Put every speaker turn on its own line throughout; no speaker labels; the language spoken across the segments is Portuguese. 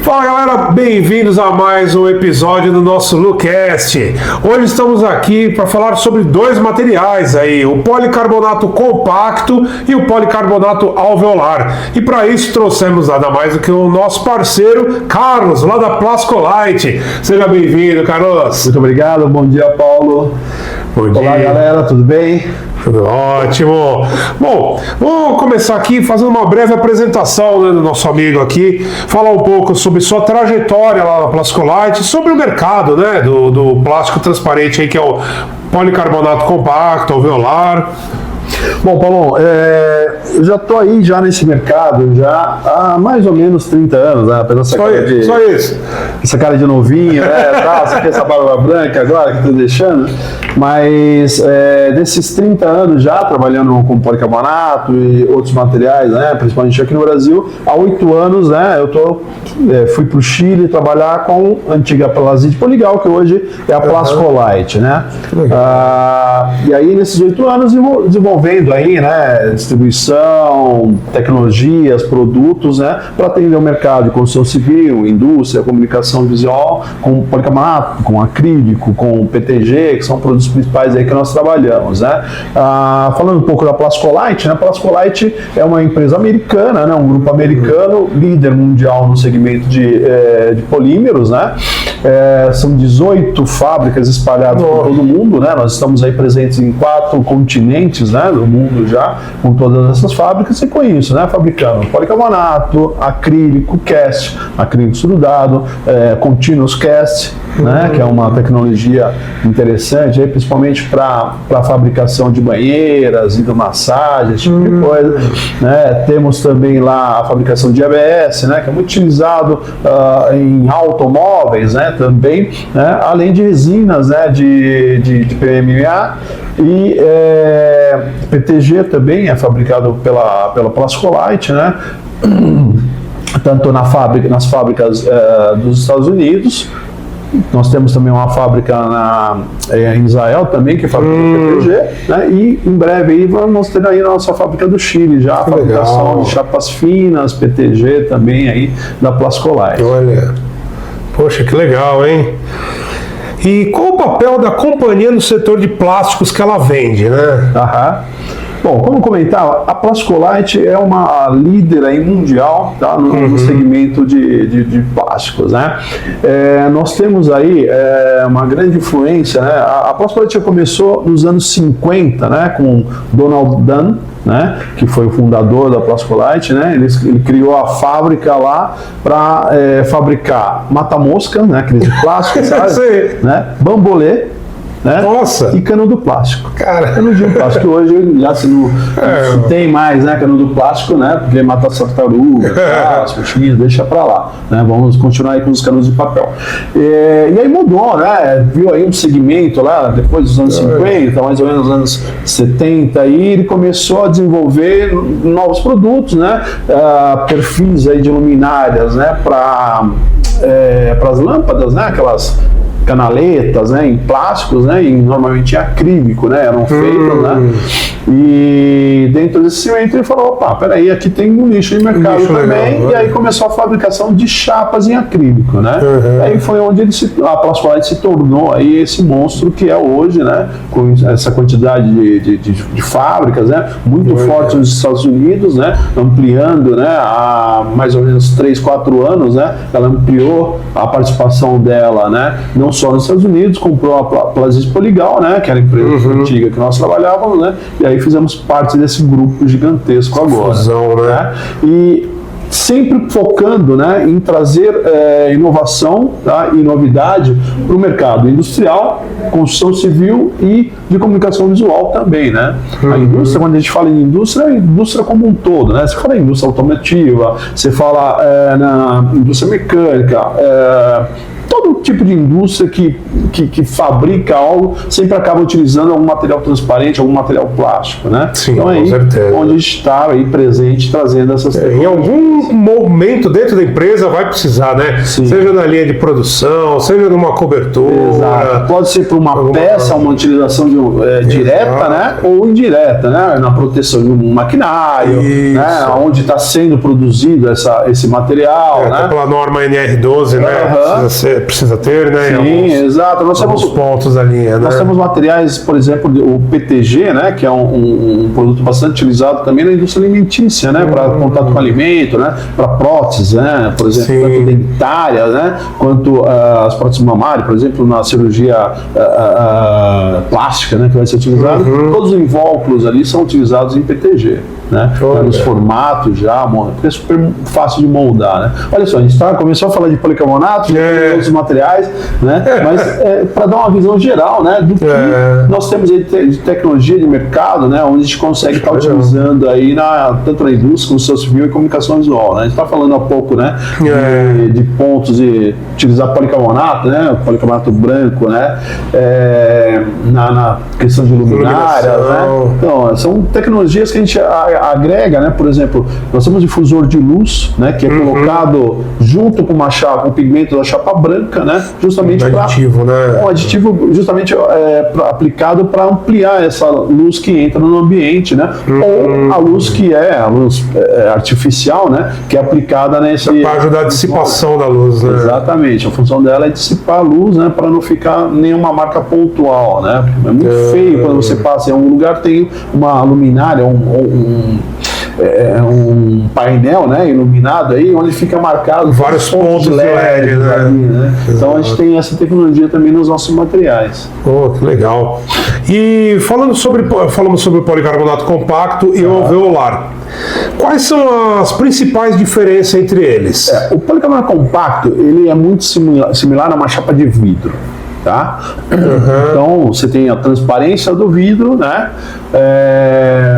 Fala galera, bem-vindos a mais um episódio do nosso Lucast. Hoje estamos aqui para falar sobre dois materiais aí, o policarbonato compacto e o policarbonato alveolar. E para isso trouxemos nada mais do que o nosso parceiro Carlos, lá da Plascolite. Seja bem-vindo, Carlos.
Muito obrigado, bom dia, Paulo.
Bom dia.
Olá, galera, tudo bem?
Tudo ótimo. Bom, vamos começar aqui fazendo uma breve apresentação, né, do nosso amigo aqui, falar um pouco sobre sua trajetória lá na Plascolite, sobre o mercado, né, do plástico transparente aí, que é o policarbonato compacto, alveolar.
Bom, Paulo, eu já estou aí já nesse mercado já há mais ou menos 30 anos, né? Apesar
Só isso.
Essa cara de novinho, né? Você tem essa barba branca agora que estou deixando. Mas desses 30 anos já trabalhando com policarbonato e outros materiais, né? Principalmente aqui no Brasil, há 8 anos, né? Fui para o Chile trabalhar com a antiga Plasite Poligal, que hoje é a Plascolite, né? E aí nesses 8 anos desenvolvendo aí, né, distribuição, tecnologias, produtos, né, para atender o mercado de construção civil, indústria, comunicação visual, com policarbonato, com acrílico, com PTG, que são produtos principais aí que nós trabalhamos, né. Falando um pouco da Plascolite, né, a Plascolite é uma empresa americana, né, um grupo americano, líder mundial no segmento de polímeros, né. São 18 fábricas espalhadas por todo o mundo, né, nós estamos aí presentes em 4 continentes, né, do mundo já, com todas essas fábricas, e com isso, né, fabricando policarbonato, acrílico cast, acrílico extrudado, continuous cast, né, que é uma tecnologia interessante, aí, principalmente para a fabricação de banheiras, hidromassagem, esse tipo de coisa, né. Temos também lá a fabricação de ABS, né, que é muito utilizado em automóveis, né, também, né, além de resinas, né, de PMMA e PTG também é fabricado pela Plascolite, né? Tanto nas fábricas dos Estados Unidos. Nós temos também uma fábrica em Israel também, que fabrica PTG, né? E em breve aí vamos ter aí a nossa fábrica do Chile já, a fabricação de chapas finas, PTG também aí da Plascolite.
Olha, poxa, que legal, hein? E qual o papel da companhia no setor de plásticos que ela vende, né?
Bom, como comentar, a Plascolite é uma líder aí mundial, tá, no segmento de plásticos, né? Nós temos aí uma grande influência, né? A Plascolite já começou nos anos 50, né, com Donald Dunn, né, que foi o fundador da Plascolite, né? Ele criou a fábrica lá para fabricar mata-mosca, né, aqueles de plástico, sabe? Né? Bambolê, né?
Nossa.
E canudo plástico.
Cara.
Canudo plástico. Hoje já se não tem mais, né, canudo plástico, né? Porque mata as tartarugas, os peixinhos, deixa pra lá, né? Vamos continuar aí com os canudos de papel. E aí mudou, né? Viu aí um segmento lá, depois dos anos 50, mais ou menos nos anos 70, aí ele começou a desenvolver novos produtos, né? Perfis aí de luminárias, né? Para as lâmpadas, né? Aquelas canaletas, né, em plásticos, né, e normalmente em acrílico, né, eram feitas, né, e dentro desse segmento ele falou, opa, peraí, aqui tem um nicho de mercado também, legal, e aí começou a fabricação de chapas em acrílico, né, aí foi onde a Plascolite se tornou aí esse monstro que é hoje, né, com essa quantidade de fábricas, né, muito forte nos Estados Unidos, né, ampliando, né, há mais ou menos 3, 4 anos, né, ela ampliou a participação dela, né, não só nos Estados Unidos, comprou a Plasite Poligal, né, que era a empresa antiga que nós trabalhávamos, né, e aí fizemos parte desse grupo gigantesco agora.
Fusão, né?
E sempre focando, né, em trazer inovação, tá, e novidade para o mercado industrial, construção civil e de comunicação visual também, né? A indústria, quando a gente fala em indústria, é a indústria como um todo, né? Você fala em indústria automotiva, você fala na indústria mecânica, todo tipo de indústria que fabrica algo sempre acaba utilizando algum material transparente, algum material plástico, né?
Sim,
então aí
com certeza.
onde a gente está aí presente trazendo essas
Em algum momento dentro da empresa vai precisar, né?
Sim.
Seja na linha de produção, seja numa cobertura.
Exato. Pode ser para uma peça, uma utilização direta, né? Ou indireta, né? Na proteção de um maquinário, né? Onde está sendo produzido esse material, né?
Até pela norma NR12, né? Precisa ter, né?
Sim, exato. Nós temos
pontos da linha,
Nós temos materiais, por exemplo, o PTG, né? Que é um produto bastante utilizado também na indústria alimentícia, né? Para contato com alimento, né? Para próteses, né? Por exemplo, tanto dentárias, né? Quanto as próteses mamárias, por exemplo, na cirurgia plástica, né? Que vai ser utilizado. Todos os invólucros ali são utilizados em PTG, né? Nos formatos já, porque é super fácil de moldar, né? Olha só, a gente começou a falar de policarbonato, de outros materiais, né? Mas para dar uma visão geral, né? Do que nós temos aí de tecnologia de mercado, né? Onde a gente consegue estar utilizando aí tanto na indústria, construção civil e comunicação visual, né? A gente está falando há pouco, né? De pontos de utilizar policarbonato, né? Policarbonato branco, né? Na questão de luminárias, né? Então, são tecnologias que a gente agrega, né? Por exemplo, nós temos difusor de luz, né? Que é colocado junto com o pigmento da chapa branca, né? Justamente
um aditivo, né?
Um aditivo justamente aplicado para ampliar essa luz que entra no ambiente, né? Ou a luz que é a luz artificial, né? Que é aplicada nesse...
Para ajudar a dissipação da luz, né?
Exatamente. A função dela é dissipar a luz, né? Para não ficar nenhuma marca pontual, né? É muito feio quando você passa em algum lugar, tem uma luminária, um painel, né, iluminado aí, onde fica marcado
vários pontos de LED, né?
Ali, né? Então a gente tem essa tecnologia também nos nossos materiais.
Oh, que legal. E falamos sobre o policarbonato compacto e o alveolar. Quais são as principais diferenças entre eles?
O policarbonato compacto, ele é muito similar a uma chapa de vidro. Tá? Então você tem a transparência do vidro, né?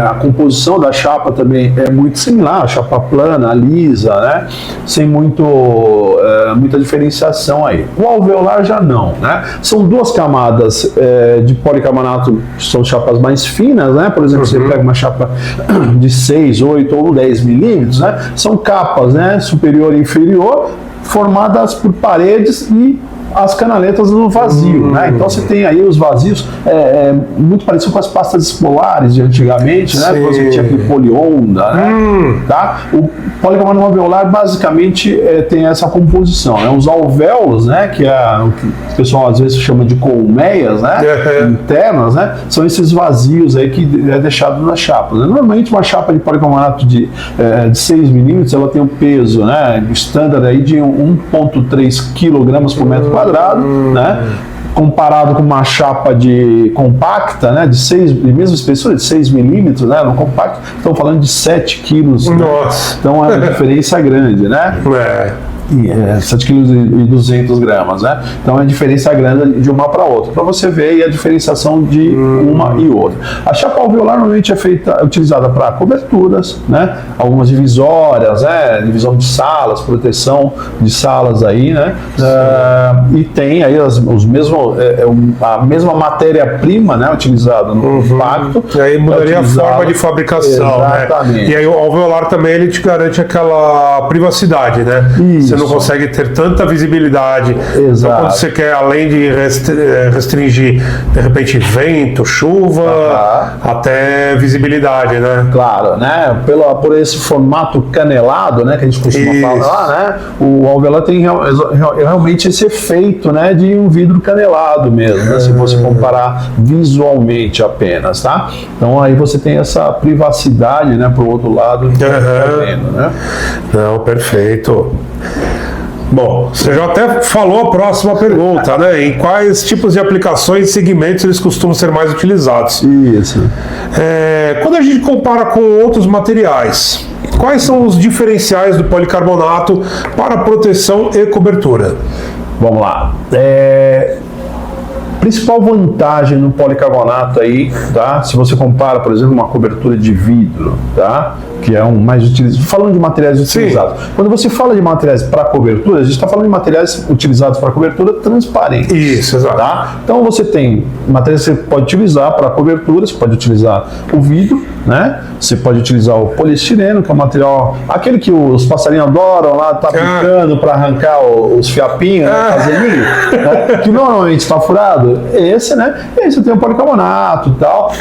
A composição da chapa também é muito similar, a chapa plana, lisa, né? Sem muita diferenciação aí. O alveolar já não, né? São duas camadas de policarbonato, são chapas mais finas, né? Por exemplo, você pega uma chapa de 6, 8 ou 10 milímetros, né? São capas, né? Superior e inferior, formadas por paredes e as canaletas no vazio, né? Então você tem aí os vazios muito parecido com as pastas escolares de antigamente, né? Quando você tinha aquele polionda, né? Tá? O policarbonato alveolar basicamente tem essa composição, né? Os alvéolos, né? Que é o que o pessoal às vezes chama de colmeias, né? Internas, né? São esses vazios aí que é deixado na chapa, né? Normalmente uma chapa de policarbonato de 6 milímetros, ela tem um peso, né? Standard aí de 1,3 kg por metro quadrado, né? Comparado com uma chapa compacta, né? De mesma espessura, de 6 milímetros, né? No compacto, estão falando de 7 quilos.
Nossa!
Né? Então é uma diferença grande, né? 7,2 kg, né? Então é a diferença grande de uma para outra. Para você ver aí a diferenciação de uma e outra. A chapa alveolar normalmente é utilizada para coberturas, né? Algumas divisórias, né? Divisão de salas, proteção de salas aí, né? E tem aí a mesma matéria-prima, né? Utilizada no compacto.
E aí mudaria a forma de fabricação,
exatamente, né?
E aí o alveolar também ele te garante aquela privacidade, né?
Isso.
Você não consegue ter tanta visibilidade.
Exato.
Então, quando você quer, além de restringir, de repente, vento, chuva, até visibilidade, né?
Claro, né? Por esse formato canelado, né? Que a gente costuma falar, né? O alveolar tem realmente esse efeito, né? De um vidro canelado mesmo, né? Se você comparar visualmente apenas, tá? Então aí você tem essa privacidade, né? Pro outro lado, né?
Não, perfeito. Bom, você já até falou a próxima pergunta, né? Em quais tipos de aplicações e segmentos eles costumam ser mais utilizados?
Isso.
Quando a gente compara com outros materiais, quais são os diferenciais do policarbonato para proteção e cobertura?
Vamos lá. Principal vantagem no policarbonato aí, tá? Se você compara, por exemplo, uma cobertura de vidro, tá? que é um mais utilizado. Falando de materiais utilizados. Quando você fala de materiais para cobertura, a gente está falando de materiais utilizados para cobertura transparentes.
Isso, exato.
Tá? Então você tem materiais que você pode utilizar para cobertura, você pode utilizar o vidro, né? Você pode utilizar o poliestireno, que é um material, aquele que os passarinhos adoram lá, tá picando para arrancar os fiapinhos, né? Fazer ninho, né? Que normalmente está furado. Esse, né? Esse tem o policarbonato e tal.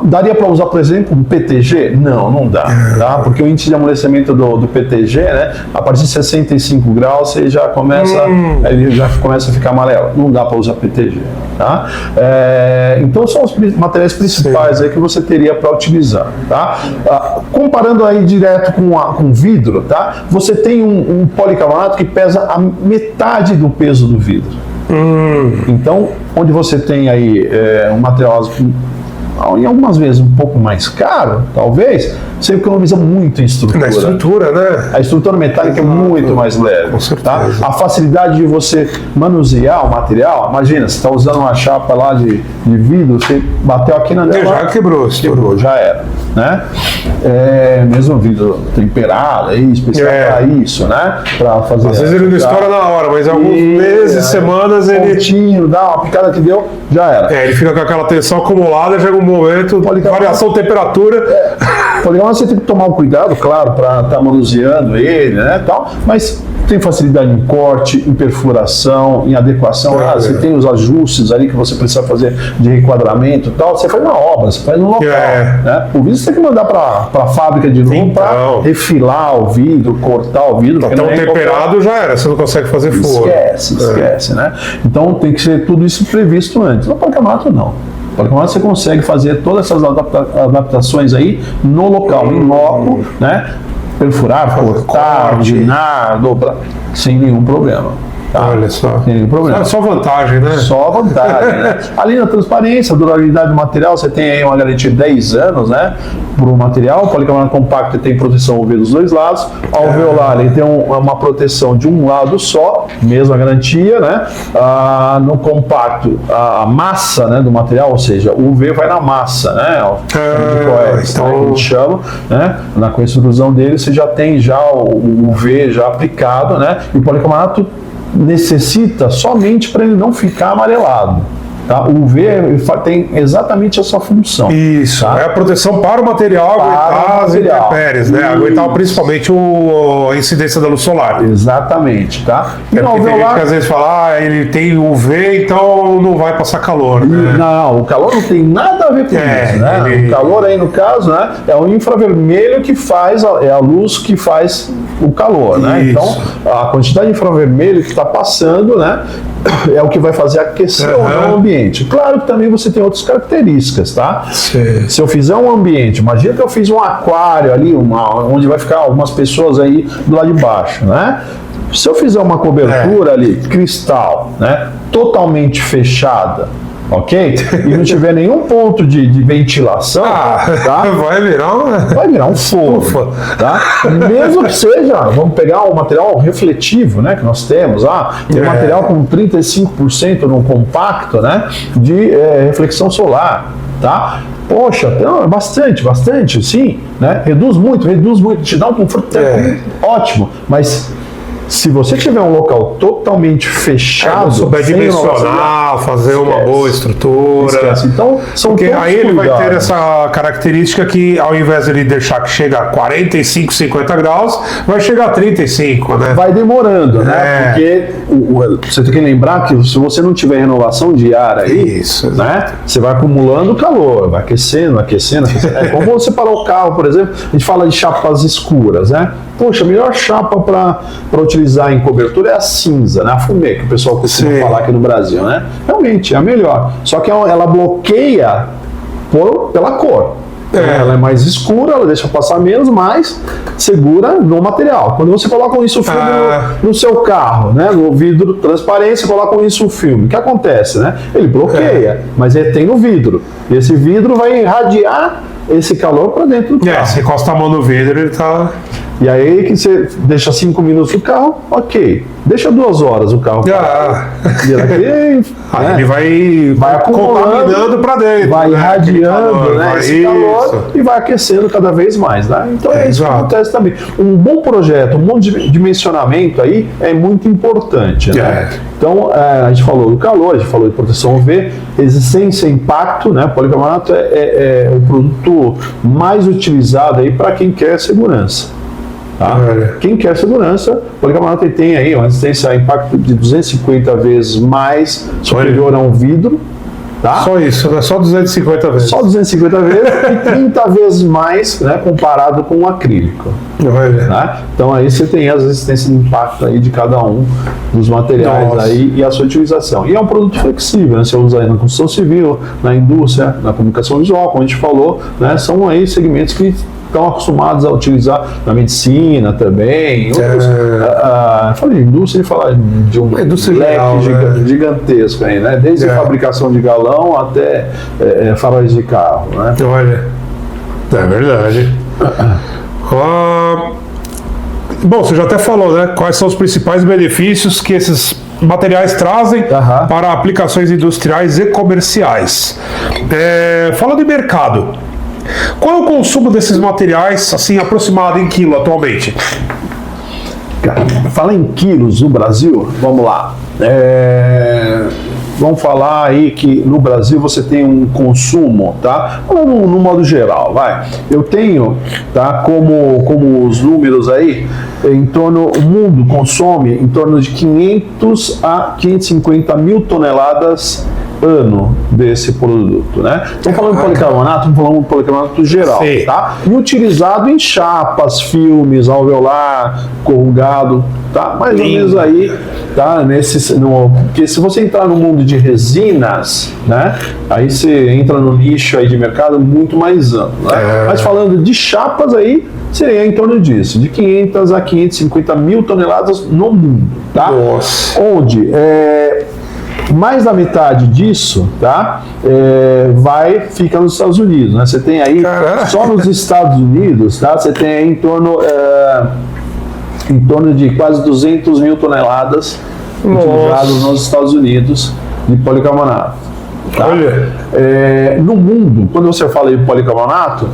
Daria para usar, por exemplo, um PTG? Não dá, tá? Porque o índice de amolecimento do PTG, né? A partir de 65 graus ele já começa a ficar amarelo. Não dá para usar PTG, tá? Então são os materiais principais aí que você teria para utilizar, tá? Comparando aí direto com vidro, tá? Você tem um policarbonato que pesa a metade do peso do vidro. Então, onde você tem aí um material em algumas vezes um pouco mais caro, talvez, você economiza muito em estrutura.
Na estrutura, né?
A estrutura metálica é muito mais leve.
Com certeza.
Tá? A facilidade de você manusear o material, imagina, você está usando uma chapa lá de vidro, você bateu aqui na dela.
Já quebrou,
já era. Né? Mesmo vidro temperado, especial para isso, né? Para fazer.
Às vezes ele não estoura na hora, mas alguns meses, semanas ele.
Pontinho, dá uma picada que deu, já era.
Ele fica com aquela tensão acumulada, chega um momento, variação de temperatura.
Você tem que tomar um cuidado, claro, para estar manuseando ele, né, tal, mas tem facilidade em corte, em perfuração, em adequação. Você tem os ajustes ali que você precisa fazer de requadramento e tal. Você faz na obra, você faz no local. Né? O vidro você tem que mandar para a fábrica de novo para refilar o vidro, cortar o vidro.
Então temperado já era, você não consegue fazer forno.
Esquece, né? Então tem que ser tudo isso previsto antes. No policarbonato não. Porque você consegue fazer todas essas adaptações aí no local, em loco, né? Perfurar, cortar, ordinar, dobrar, sem nenhum problema. Tá?
Olha só.
Sem nenhum problema.
Só vantagem, né?
Só vantagem, né? Ali na transparência, durabilidade do material, você tem aí uma garantia de 10 anos, né? Para o material. O policarbonato compacto tem proteção UV dos dois lados. O alveolar ele tem uma proteção de um lado só, mesma garantia, né? No compacto, a massa, né, do material, ou seja, o UV vai na massa, né? Então, a gente chama, né? Com a extrusão dele, você já tem o UV já aplicado, né? E o policarbonato necessita somente para ele não ficar amarelado. Tá? O UV tem exatamente essa função.
Isso, tá? É a proteção para o material aguentar as intempéries, né? Aguentar principalmente a incidência da luz solar.
Exatamente, tá? E
tem gente que às vezes fala, ele tem UV, então não vai passar calor. Né?
Não, o calor não tem nada a ver com isso, né? O calor aí, no caso, né, é o infravermelho que faz, é a luz que faz o calor, né? Isso. Então, a quantidade de infravermelho que está passando, né, é o que vai fazer aquecer ou não o ambiente. Claro que também você tem outras características, tá?
Sim.
Se eu fizer um ambiente, imagina que eu fiz um aquário ali, onde vai ficar algumas pessoas aí do lado de baixo, né? Se eu fizer uma cobertura ali, cristal, né, totalmente fechada, ok? E não tiver nenhum ponto de ventilação, tá? Vai virar um forno, tá? Mesmo que seja, vamos pegar o material refletivo, né, que nós temos, tem material com 35% no compacto, né, de reflexão solar, tá? Poxa, bastante, sim, né? Reduz muito, te dá um conforto ótimo, mas se você tiver um local totalmente fechado,
souber dimensionar, fazer uma boa estrutura.
Então,
porque aí ele vai ter essa característica que, ao invés de ele deixar que chega a 45, 50 graus, vai chegar a 35, né?
Vai demorando, né? Porque você tem que lembrar que se você não tiver renovação de ar aí, né? Você vai acumulando calor, vai aquecendo. É como você parar o carro, por exemplo, a gente fala de chapas escuras, né? Poxa, a melhor chapa para utilizar em cobertura é a cinza, né? A fumê, que o pessoal costuma falar aqui no Brasil, né? Realmente, é a melhor. Só que ela bloqueia pela cor. Ela é mais escura, ela deixa passar menos, mas segura no material. Quando você coloca isso filme no seu carro, né? No vidro transparente, você coloca isso filme. O que acontece, né? Ele bloqueia, mas ele tem no vidro. E esse vidro vai irradiar esse calor para dentro do carro.
Se encostar a mão no vidro, ele tá...
E aí que você deixa 5 minutos o carro, ok. Deixa 2 horas o carro.
Aí ele vai contaminando para dentro.
Vai irradiando, né, esse calor
isso.
e vai aquecendo cada vez mais. Né? Então é isso que acontece também. Um bom projeto, um bom dimensionamento aí é muito importante. Né? Então a gente falou do calor, a gente falou de proteção UV, resistência e impacto, né? Policarbonato é o produto mais utilizado aí para quem quer segurança. Tá? Quem quer segurança, o policarbonato tem aí uma resistência a impacto de 250 vezes mais superior a um vidro. Tá?
Só isso, né? Só 250 vezes.
Só 250 vezes e 30 vezes mais, né, comparado com o acrílico. Né? Então aí você tem as resistências de impacto aí de cada um dos materiais aí e a sua utilização. E é um produto flexível, né? Você usa aí na construção civil, na indústria, na comunicação visual, como a gente falou, né? São aí segmentos que estão acostumados a utilizar na medicina também. Outros, falei de indústria e falar de um leque gigantesco aí, né? Desde a fabricação de galão até faróis de carro. Né?
Olha, é verdade. Bom, você já até falou, né? Quais são os principais benefícios que esses materiais trazem para aplicações industriais e comerciais. Falando de mercado, qual é o consumo desses materiais, assim, aproximado em quilo atualmente?
Fala em quilos no Brasil, vamos lá. Vamos falar aí que no Brasil você tem um consumo, tá? No modo geral, vai. Eu tenho, tá? Como os números aí, o mundo consome em torno de 500 a 550 mil toneladas ano desse produto, né? Estamos falando de policarbonato, estamos falando de policarbonato geral, tá? E utilizado em chapas, filmes, alveolar, corrugado, tá? Mais ou menos aí, tá? Porque se você entrar no mundo de resinas, né? Aí você entra no nicho aí de mercado muito mais amplo, né? Mas falando de chapas aí, seria em torno disso, de 500 a 550 mil toneladas no mundo, tá?
Nossa.
Onde mais da metade disso, tá, fica nos Estados Unidos, né? Você tem aí, só nos Estados Unidos, tá? Você tem aí em torno de quase 200 mil toneladas utilizadas nos Estados Unidos de policarbonato. Tá? No mundo, quando você fala de policarbonato,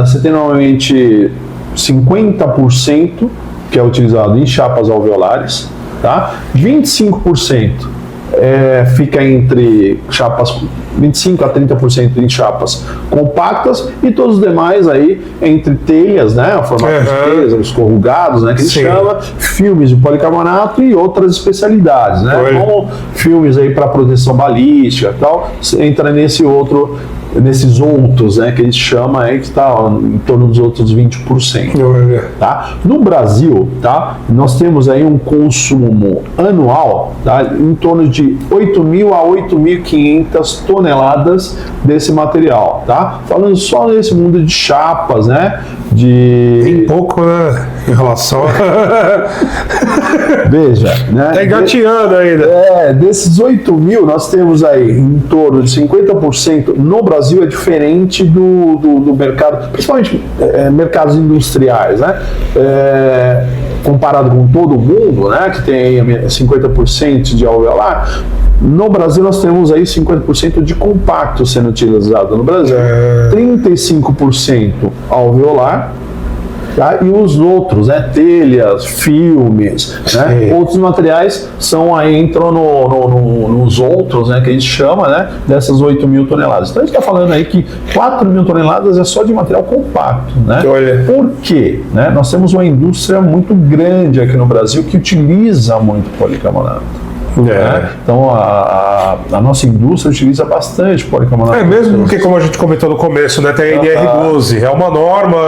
você tem normalmente 50% que é utilizado em chapas alveolares, tá? 25% fica entre chapas, 25 a 30% em chapas compactas e todos os demais aí entre telhas, né, o formato de telhas, os corrugados, né, que se chama, filmes de policarbonato e outras especialidades, né, como filmes aí para proteção balística e tal, entra nesses outros, né, que a gente chama aí, que está em torno dos outros 20%. Tá? No Brasil, tá, nós temos aí um consumo anual, tá, em torno de 8.000 a 8.500 toneladas desse material. Tá? Falando só nesse mundo de chapas, né?
Tem pouco, né? Em relação
Veja, né?
Tá engateando ainda.
Desses 8.000, nós temos aí em torno de 50% no Brasil, é diferente do mercado, principalmente mercados industriais, né? Comparado com todo mundo, né? Que tem 50% de alveolar. No Brasil nós temos aí 50% de compacto sendo utilizado no Brasil, 35% alveolar, tá? E os outros, né, telhas, filmes, né, outros materiais entram nos outros, né, que a gente chama, né, dessas 8.000 toneladas. Então a gente está falando aí que 4.000 toneladas é só de material compacto, né? Por quê? Né? Nós temos uma indústria muito grande aqui no Brasil que utiliza muito policarbonato. Então a nossa indústria utiliza bastante policarbonato.
Mesmo porque, como a gente comentou no começo, né, tem a NR12, é uma norma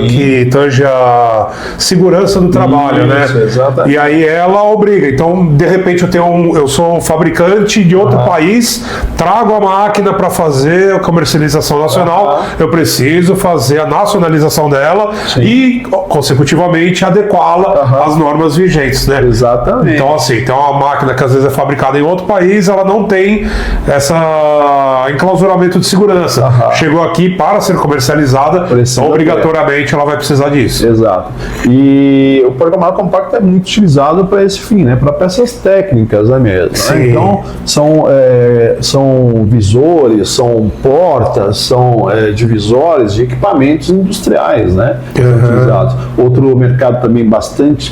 que tange a segurança do trabalho, né?
Exatamente.
E aí ela obriga. Então, de repente, eu sou um fabricante de outro país, trago a máquina para fazer a comercialização nacional, eu preciso fazer a nacionalização dela e, consecutivamente, adequá-la às normas vigentes, né?
Exatamente.
Então, assim, tem uma máquina que às às vezes é fabricada em outro país, ela não tem essa enclausuramento de segurança. Chegou aqui para ser comercializada, então, obrigatoriamente ela vai precisar disso.
Exato. E o policarbonato compacto é muito utilizado para esse fim, né? Para peças técnicas, né, mesmo. Né? Então, são visores, são portas, são divisórios de equipamentos industriais, né? Utilizados. Outro mercado também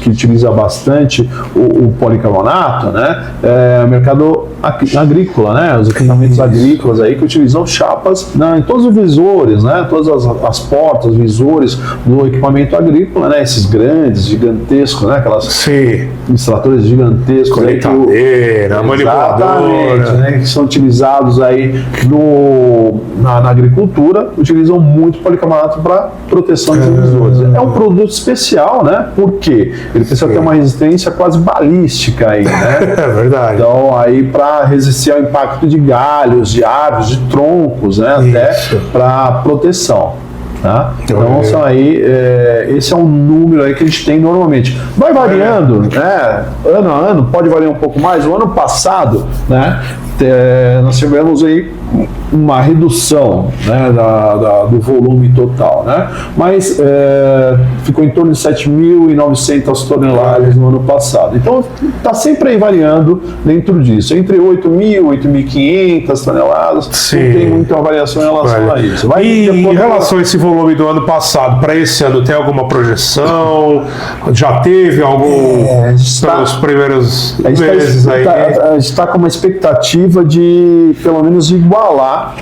que utiliza bastante o policarbonato, né? É o mercado agrícola, né? Os equipamentos agrícolas aí que utilizam chapas em todos os visores, né? Todas as portas, visores do equipamento agrícola, né? Esses grandes, gigantescos, né? Aquelas extratores gigantescos,
colheitadeira, manipuladora,
né? Que são utilizados aí na agricultura, utilizam muito policarbonato para proteção dos visores. É um produto especial, né? Porque ele precisa ter uma resistência quase balística aí, né?
É verdade.
Então, aí para resistir ao impacto de galhos, de árvores, de troncos, né? Até para proteção. Tá? Então, são aí, esse é um número aí que a gente tem normalmente. Vai variando, né? Ano a ano, pode variar um pouco mais. O ano passado, né? Nós tivemos aí uma redução, né, do volume total, né? Mas ficou em torno de 7.900 toneladas no ano passado. Então está sempre aí variando dentro disso, entre 8.000 e 8.500 toneladas.
Sim.
Não tem muita variação em relação a isso.
Em relação a esse volume do ano passado para esse ano, tem alguma projeção? Já teve algum nos primeiros meses aí?
A gente está com uma expectativa de pelo menos igualar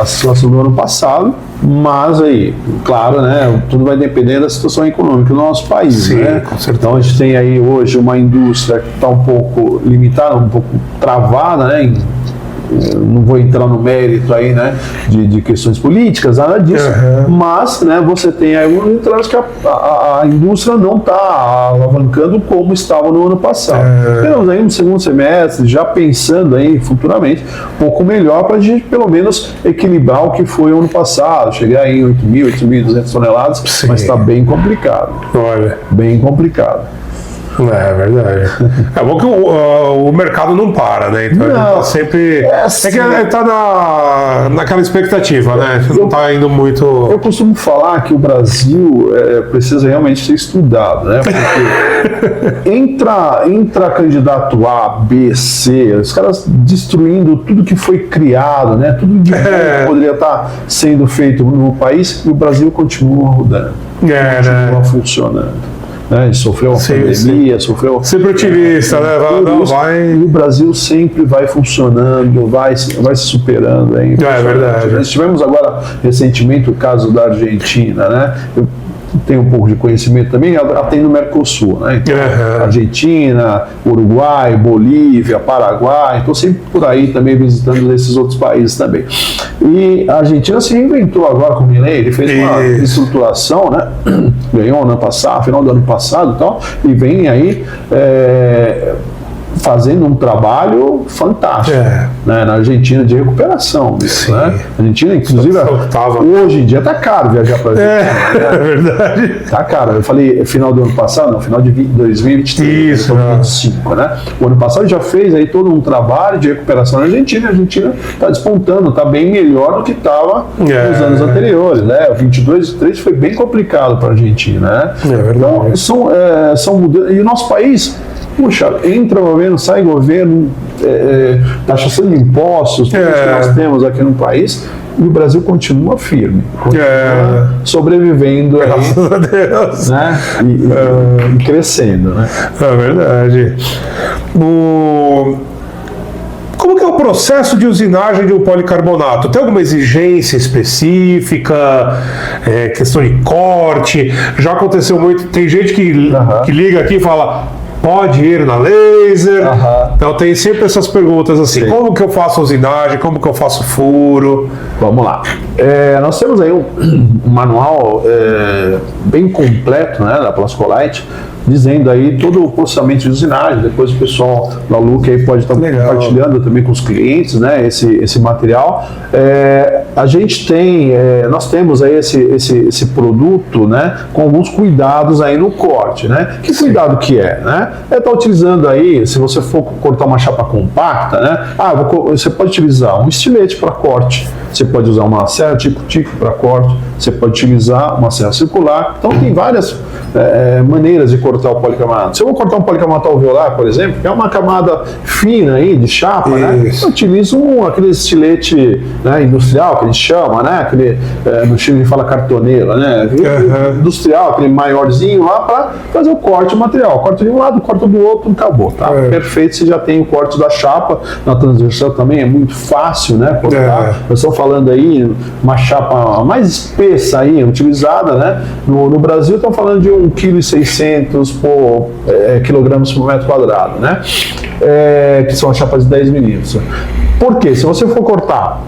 a situação do ano passado, mas aí, claro, né, tudo vai depender da situação econômica do nosso país.
Sim,
né?
Com certeza.
Então a gente tem aí hoje uma indústria que está um pouco limitada, um pouco travada, né? Não vou entrar no mérito aí, né, de questões políticas, nada disso, mas, né, você tem aí um trânsito que a indústria não está alavancando como estava no ano passado. Temos aí um segundo semestre, já pensando aí futuramente, um pouco melhor para a gente pelo menos equilibrar o que foi o ano passado, chegar aí em 8.000, 8.200 toneladas,
Sim.
Mas está bem complicado.
Olha.
Bem complicado.
É verdade. É bom que o mercado não para, né? Então ele tá sempre.
Assim,
que ele tá naquela expectativa, né? Não tá indo muito.
Eu costumo falar que o Brasil precisa realmente ser estudado, né? Porque entra candidato A, B, C, os caras destruindo tudo que foi criado, né? Tudo de bom que poderia estar sendo feito no país, e o Brasil continua rodando. Continua funcionando. Né? Sofreu uma pandemia, sofreu...
Sempre otimista, né?
E o Brasil sempre vai funcionando, vai se superando. Hein?
É verdade.
Nós tivemos agora, recentemente, o caso da Argentina, né? Eu tenho um pouco de conhecimento também, até no Mercosul, né? Então, Argentina, Uruguai, Bolívia, Paraguai, estou sempre por aí também visitando esses outros países também. E a Argentina se reinventou agora com o Milei, ele fez uma reestruturação, né? Ganhou no ano passado, final do ano passado e tal, e vem aí fazendo um trabalho fantástico né, na Argentina de recuperação. Isso, né? A Argentina, inclusive, hoje em dia está caro viajar para a Argentina.
É verdade.
Está caro. Eu falei final do ano passado, não, final de 2023,
Isso,
2025. Né? O ano passado já fez aí todo um trabalho de recuperação na Argentina. A Argentina está despontando, está bem melhor do que estava nos anos anteriores. Né? O 22 e 23 foi bem complicado para a Argentina. Né?
É verdade.
Então, são mudanças. E o nosso país, puxa, entra governo, sai governo, taxação de impostos, tudo que nós temos aqui no país, e o Brasil continua firme, continua sobrevivendo aí,
graças a Deus,
né? E crescendo, né?
É verdade. Como que é o processo de usinagem de um policarbonato? Tem alguma exigência específica? Questão de corte? Já aconteceu muito, tem gente que liga aqui e fala: pode ir na laser? Então tem sempre essas perguntas assim. Sim. Como que eu faço a usinagem? Como que eu faço furo?
Vamos lá. Nós temos aí um manual bem completo, né, da Plascolite, dizendo aí todo o processamento de usinagem. Depois o pessoal da Luque aí pode estar compartilhando também com os clientes, né, esse material. a gente tem, nós temos aí esse produto, né, com alguns cuidados aí no corte, né? Que cuidado que é, né? Tá utilizando aí, se você for cortar uma chapa compacta, né? Você pode utilizar um estilete para corte, você pode usar uma serra tico-tico para corte, você pode utilizar uma serra circular. Então tem várias maneiras de cortar o policarbonato. Se eu vou cortar um policarbonato alveolar, por exemplo, que é uma camada fina aí de chapa, né? Eu utilizo aquele estilete, né, industrial que a gente chama, né? No Chile a gente fala cartoneira, né? Industrial, aquele maiorzinho lá para fazer o corte do material. Corta de um lado, corta do outro, acabou, tá? Perfeito, você já tem o corte da chapa. Na transversal também é muito fácil, né? Cortar. Eu estou falando aí uma chapa mais espessa aí, utilizada, né? No Brasil estão falando de 1,6 kg quilogramas por metro quadrado, né? Que são as chapas de 10 milímetros. Por quê? Se você for cortar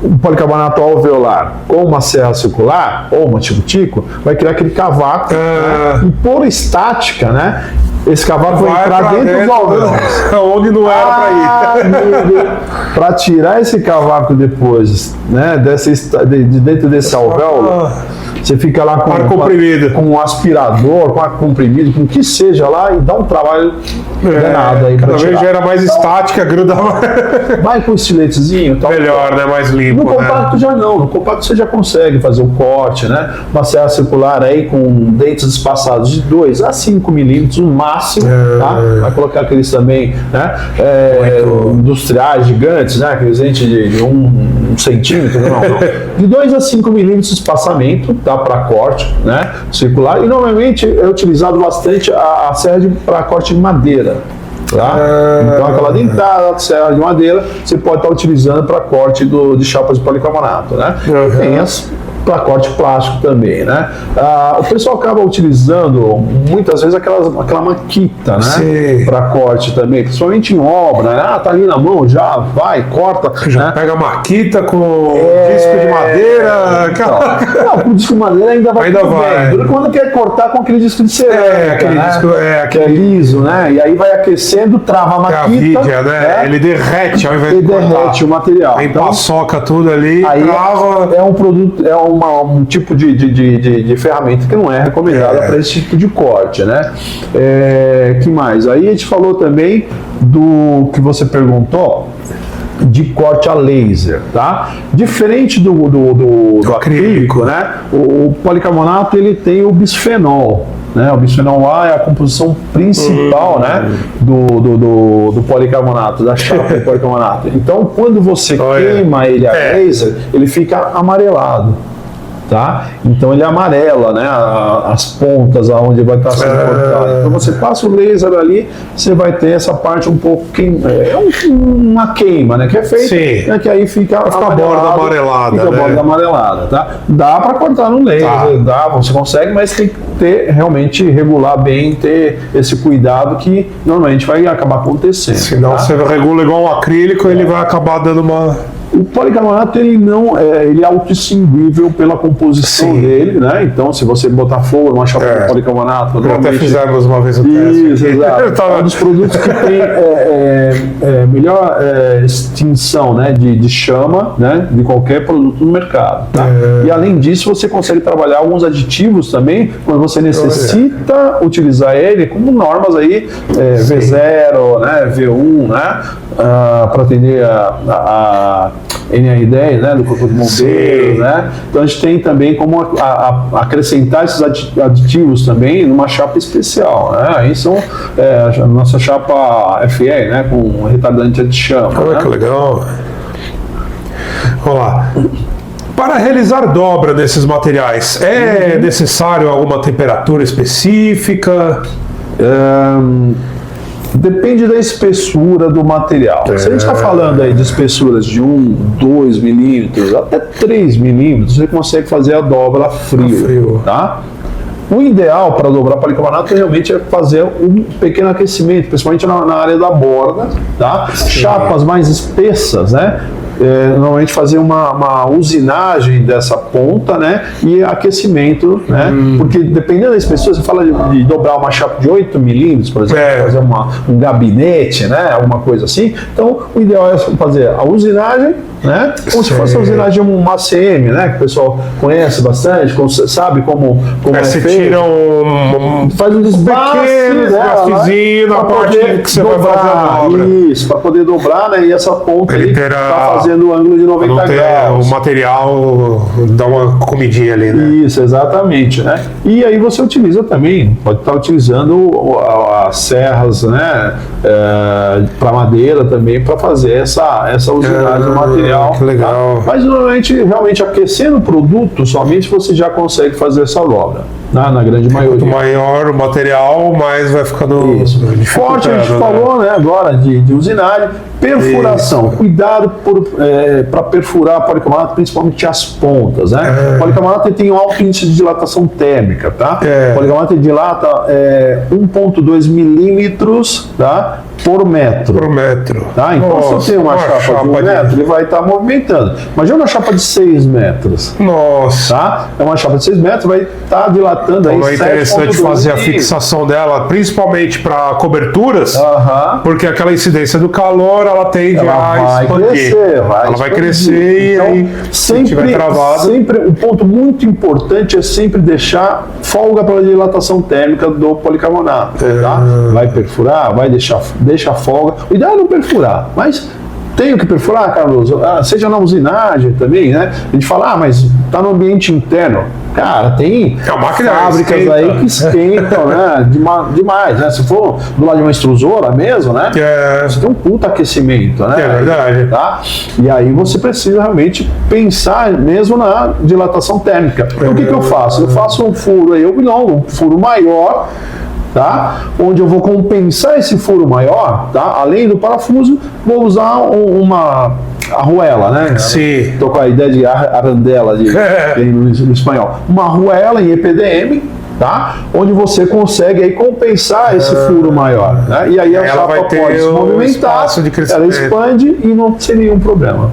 um policarbonato alveolar ou uma serra circular ou uma tico-tico, vai criar aquele cavaco, né? E por estática, né? Esse cavaco vai entrar dentro do alvéolo.
Onde não era para ir.
Para tirar esse cavaco depois, né? De dentro desse alvéolo, você fica lá com um aspirador, com ar comprimido, com o que seja lá, e dá um trabalho danado aí.
Cada vez gera mais estática, gruda mais.
Vai com o estiletezinho.
Melhor, né? Mais limpo.
No compacto já não. No compacto você já consegue fazer o corte, né? Uma serra circular aí com dentes espaçados de 2 a 5 milímetros, no máximo. Tá? Vai colocar aqueles também, né? Industriais gigantes, né? Aqueles dentes de 1 centímetro, não. De 2 a 5 milímetros de espaçamento, tá? Para corte, né? Circular. E normalmente é utilizado bastante a serra para corte de madeira. Tá? Então aquela dentada, serra de madeira, você pode estar utilizando para corte de chapas de policarbonato, né? Tem as para corte plástico também, né? O pessoal acaba utilizando muitas vezes aquela maquita, né? Para corte também, principalmente em obra, né? Tá ali na mão, já vai, corta.
Já
né?
pega a maquita com disco de madeira.
Então, não, com o disco de madeira ainda vai. Bem. Quando quer cortar com aquele disco de cerâmica,
aquele disco
que é liso, né? E aí vai aquecendo, trava a maquita.
Né? Ele derrete ao invés de cortar.
Ele derrete o material.
Aí paçoca tudo ali,
aí
trava.
É um produto, um tipo de ferramenta que não é recomendada para esse tipo de corte, né? Que mais? Aí a gente falou também do que você perguntou de corte a laser, tá? Diferente do acrílico, né? O policarbonato ele tem o bisfenol. Né, o bisfenol A é a composição principal, né, do policarbonato, da chapa do policarbonato. Então, quando você queima ele a laser, ele fica amarelado. Tá? Então ele amarela, né, as pontas aonde vai estar sendo cortado. Então você passa o laser ali, você vai ter essa parte um pouco uma queima, né, que é feita, né, que aí fica a borda amarelada, fica a borda amarelada, tá? Dá para cortar no laser, dá, você consegue, mas tem que ter realmente regular bem, ter esse cuidado que normalmente vai acabar acontecendo.
Senão você regula igual um acrílico, ele vai acabar dando uma.
O policarbonato ele é autoextinguível pela composição dele, né? Então, se você botar fogo numa chapa de policarbonato,
até fizemos uma vez o teste.
Isso, exato. É um dos produtos que tem melhor extinção, né, de chama, né, de qualquer produto no mercado. Tá? E além disso, você consegue trabalhar alguns aditivos também quando você necessita utilizar ele, como normas aí V0, né, V1, né? Para atender a NR10, né, do Corpo de Bombeiros, né? Então a gente tem também como acrescentar esses aditivos também numa chapa especial, né? Aí são a nossa chapa FE, né, com retardante anti-chama.
Olha que legal. Vamos lá. Para realizar dobra desses materiais, é necessário alguma temperatura específica?
Depende da espessura do material. Se a gente está falando aí de espessuras de 1, 2 milímetros, até 3 milímetros, você consegue fazer a dobra frio. Tá? O ideal para dobrar policarbonato realmente é fazer um pequeno aquecimento, principalmente na área da borda. Tá? Chapas mais espessas, né? Normalmente fazer uma usinagem dessa ponta, né, e aquecimento, né, porque dependendo da espessura, você fala de dobrar uma chapa de 8 milímetros, por exemplo, fazer um gabinete, né, alguma coisa assim. Então, o ideal é fazer a usinagem, né? Como se fosse a usinagem de uma ACM, né? Que o pessoal conhece bastante, sabe como é
você
feito.
tira
Faz um desbaste,
pequeno desbastezinho na parte que você vai fazer a obra.
Isso, para poder dobrar, né? E essa ponta aí tá fazendo o ângulo de 90 graus.
O material dá uma comidinha ali, né?
Isso, exatamente, né? E aí você utiliza também, pode estar utilizando as serras, né? Para madeira também, para fazer essa usinagem do material.
Que legal.
Tá? Mas normalmente, realmente aquecendo o produto, somente você já consegue fazer essa dobra. Na grande maioria.
Quanto maior o material, mais vai ficando
forte. A gente falou, né, agora de usinagem. Perfuração. Isso. Cuidado para perfurar policarbonato, principalmente as pontas, né? O policarbonato tem um alto índice de dilatação térmica, tá? O policarbonato dilata 1,2 milímetros, tá? Por metro. Tá? Então, se eu tenho uma chapa de 1 metro, ele vai estar movimentando. Imagina uma chapa de 6 metros.
Nossa.
Tá? É uma chapa de 6 metros, vai estar dilatando aí 7,2.
É interessante fazer a fixação dela, principalmente para coberturas, porque aquela incidência do calor, ela tende a expandir. Ela vai crescer
então,
e aí, se tiver travado...
Sempre, um ponto muito importante é sempre deixar folga para a dilatação térmica do policarbonato. Tá? Vai perfurar, vai deixa folga. O ideal é não perfurar, mas tenho que perfurar, Carlos? Seja na usinagem também, né? A gente fala, mas está no ambiente interno. Cara, tem fábricas aí que esquentam, né? Demais, né? Se for do lado de uma extrusora mesmo, né? Você tem um puta aquecimento, né?
É verdade.
Tá? E aí você precisa realmente pensar mesmo na dilatação térmica. Então, o que eu faço? Eu faço um furo aí, um furo maior, tá? Onde eu vou compensar esse furo maior, tá? Além do parafuso, vou usar uma arruela, né?
Sim.
Tô com a ideia de arandela no espanhol. Uma arruela em EPDM, tá? Onde você consegue aí compensar esse furo maior, né? E aí a chapa pode se movimentar, ela expande e não seria nenhum problema.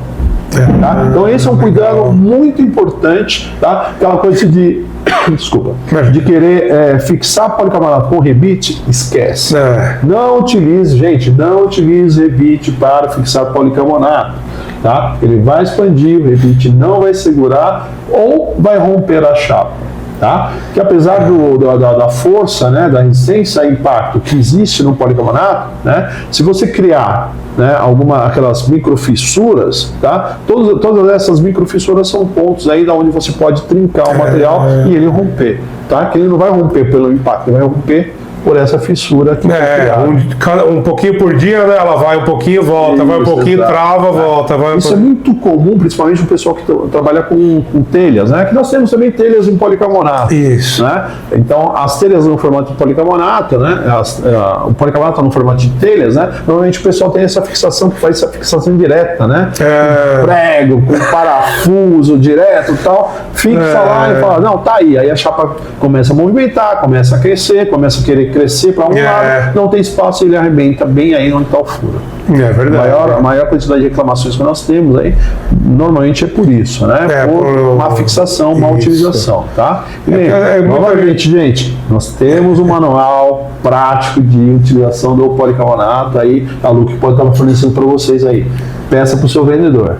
Tá? Então esse é um cuidado muito importante, tá? Aquela coisa de querer fixar policarbonato com rebite, esquece. Não utilize rebite para fixar policarbonato, tá? Ele vai expandir, o rebite não vai segurar ou vai romper a chapa. Tá? Que apesar da força, né, da resistência a impacto que existe no policarbonato, né, se você criar, né, aquelas microfissuras, tá? Todas essas microfissuras são pontos aí da onde você pode trincar o material e ele romper, tá? Que ele não vai romper pelo impacto, ele vai romper por essa fissura que
um pouquinho por dia, né? Ela vai um pouquinho, volta, vai um pouquinho, trava, volta.
Isso é muito comum, principalmente o pessoal que trabalha com telhas, né? Que nós temos também telhas em policarbonato.
Isso.
Né? Então, as telhas no formato de policarbonato, né? O policarbonato no formato de telhas, né? Normalmente o pessoal tem essa fixação, que faz essa fixação direta, né? Com prego, com parafuso direto e tal. Fixa lá e fala, não, tá aí. Aí a chapa começa a movimentar, começa a crescer, começa a querer crescer para um lado, não tem espaço, ele arrebenta bem aí onde está o furo.
É verdade.
A maior quantidade de reclamações que nós temos aí, normalmente é por isso, né? Por uma fixação, uma utilização, tá? E novamente, gente, nós temos um manual prático de utilização do policarbonato aí, a Luke pode estar fornecendo para vocês aí. Peça para o seu vendedor.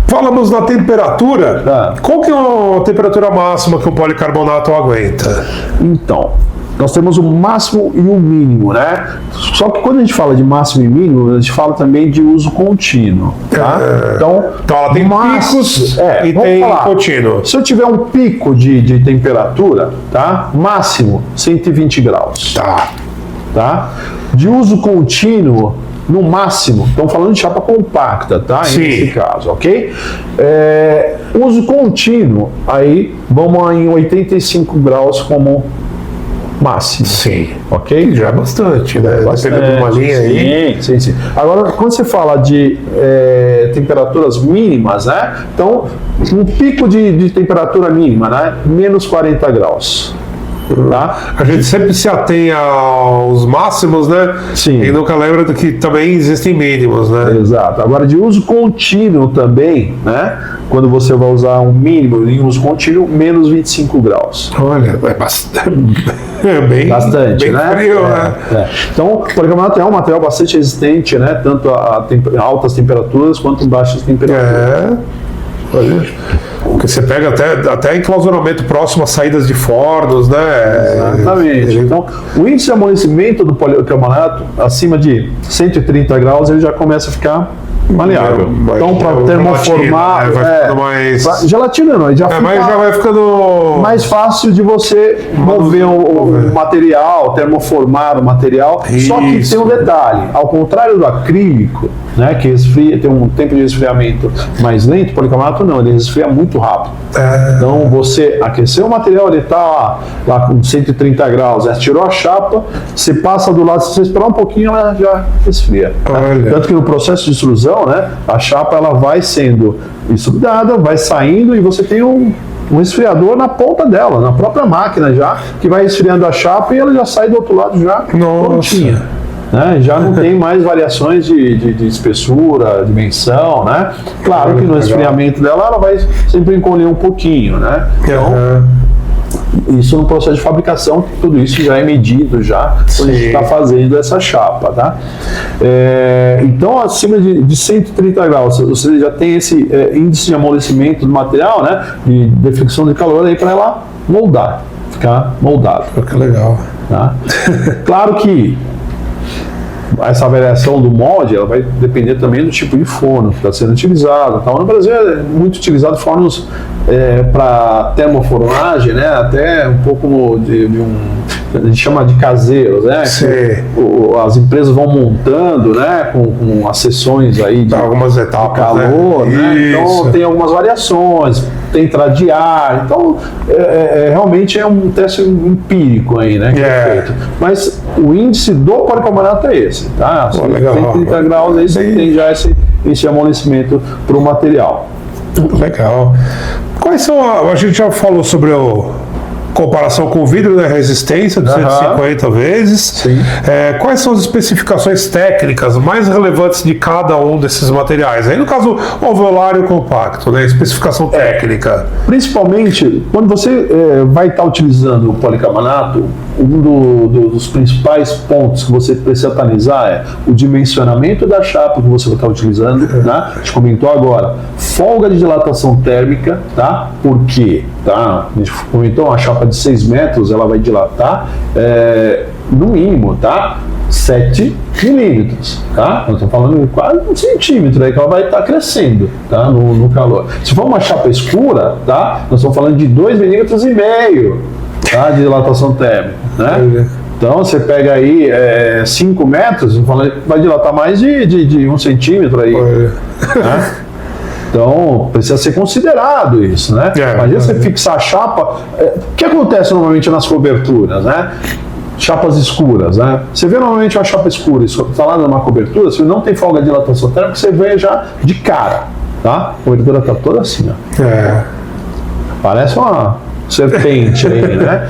Falamos na temperatura. Qual que é a temperatura máxima que o policarbonato aguenta?
Então, nós temos o máximo e o mínimo, né? Só que quando a gente fala de máximo e mínimo, a gente fala também de uso contínuo, tá? Então
ela tem picos e tem contínuo.
Se eu tiver um pico de temperatura, tá? Máximo 120 graus. Tá? De uso contínuo, no máximo, estamos falando de chapa compacta, tá? Nesse caso, ok? Uso contínuo, aí vamos em 85 graus como máximo.
Sim.
Ok?
Já é bastante, né? Dependendo de uma linha aí.
Sim. Agora, quando você fala de temperaturas mínimas, né? Então, um pico de temperatura mínima, né? Menos 40 graus. Tá?
A gente sempre se atém aos máximos, né?
Sim.
E nunca lembra que também existem mínimos, né?
Exato. Agora, de uso contínuo também, né? Quando você vai usar um mínimo em uso contínuo, menos 25 graus.
Olha, é bastante.
Bastante,
bem
né?
frio, né?
Então, o policarbonato é um material bastante resistente, né? Tanto a altas temperaturas quanto baixas temperaturas.
Olha. Porque você pega até enclausuramento próximo a saídas de fornos, né?
Exatamente. Então, o índice de amolecimento do policarbonato, acima de 130 graus, ele já começa a ficar maleável. Então, para termoformar...
Vai ficando mais...
Gelatina não, já
mas já vai ficando...
mais fácil de você mover o material, termoformar o material.
Isso.
Só que tem um detalhe, ao contrário do acrílico, né, que esfria, tem um tempo de resfriamento mais lento, o policarbonato não, ele resfria muito rápido. Então, você aqueceu o material, ele está lá com 130 graus, tirou a chapa, você passa do lado, se você esperar um pouquinho, ela já resfria. Né? Tanto que no processo de extrusão, né, a chapa ela vai sendo extrudada, vai saindo e você tem um esfriador na ponta dela, na própria máquina já, que vai esfriando a chapa e ela já sai do outro lado já prontinha. Né? Já não tem mais variações de espessura, dimensão, né? Claro que no esfriamento dela ela vai sempre encolher um pouquinho, né? Então, isso no processo de fabricação, tudo isso já é medido já quando a gente está fazendo essa chapa, tá? Então, acima de 130 graus, você já tem esse índice de amolecimento do material, né? De deflexão de calor aí para ela moldar, ficar moldado.
Que legal.
Tá? Claro que essa variação do molde ela vai depender também do tipo de forno que está sendo utilizado. Tá? No Brasil é muito utilizado fornos para termofornagem, né? Até um pouco a gente chama de caseiros, né? As empresas vão montando, né? Com as seções aí de
algumas etapas,
de calor, né? Então tem algumas variações, tem entrada de ar, então realmente é um teste empírico aí, né? Que é feito. Mas o índice do policarbonato é esse, tá? 130 graus, aí você tem já esse amolecimento para o material.
Legal. Quais são a gente já falou sobre comparação com o vidro, né? Resistência de 150 vezes.
Sim.
Quais são as especificações técnicas mais relevantes de cada um desses materiais? Aí no caso, o alveolário compacto, né? Especificação técnica.
Principalmente quando você vai estar utilizando o policarbonato, um dos principais pontos que você precisa analisar é o dimensionamento da chapa que você vai estar utilizando, né? A gente comentou agora, folga de dilatação térmica, tá? Por quê? Tá? A gente comentou uma chapa de 6 metros, ela vai dilatar no mínimo, tá? 7 milímetros, tá? Nós estamos falando de quase 1 centímetro aí que ela vai estar crescendo, tá? No calor. Se for uma chapa escura, tá? Nós estamos falando de 2,5 milímetros, tá? De dilatação térmica, né? Então você pega aí 5 metros, vai dilatar mais de 1 centímetro aí, né? Então, precisa ser considerado isso, né? Imagina você fixar a chapa. O que acontece normalmente nas coberturas, né? Chapas escuras, né? Você vê normalmente uma chapa escura instalada numa cobertura, se não tem folga de dilatação térmica, você vê já de cara, tá? A cobertura está toda assim, ó. Parece uma serpente aí, né?